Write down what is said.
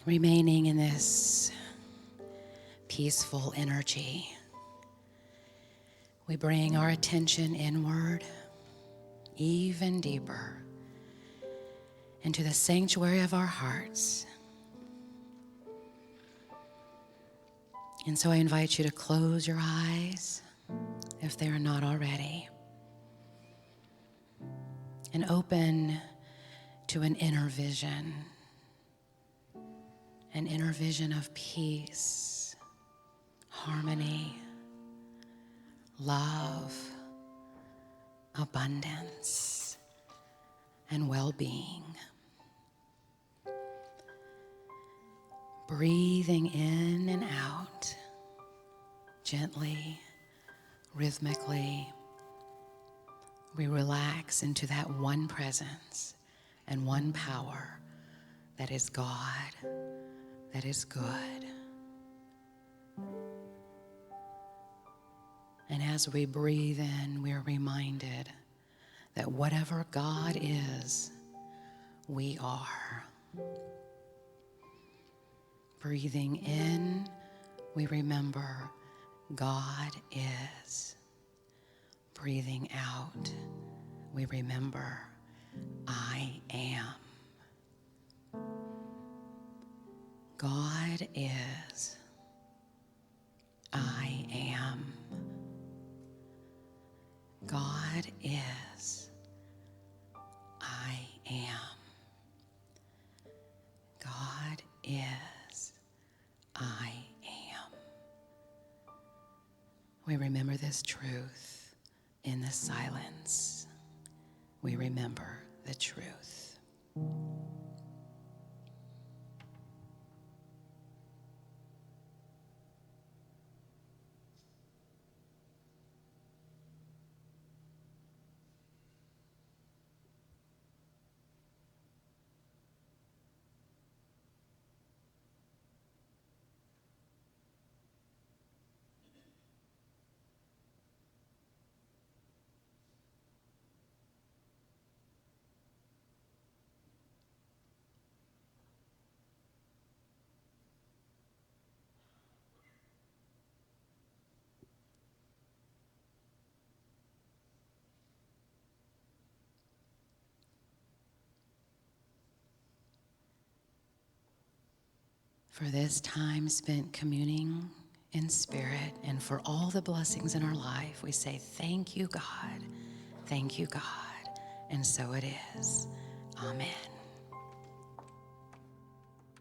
Remaining in this peaceful energy, we bring our attention inward, even deeper, into the sanctuary of our hearts. And so I invite you to close your eyes if they are not already, and open to an inner vision of peace, harmony, love, abundance, and well-being. Breathing in and out, gently, rhythmically, we relax into that one presence and one power that is God, that is good. And as we breathe in, we are reminded that whatever God is, we are. Breathing in, we remember God is. Breathing out, we remember I am. God is. I am. God is. I am. God is. I am. We remember this truth in the silence. We remember the truth. For this time spent communing in spirit and for all the blessings in our life, we say, thank you, God. Thank you, God. And so it is.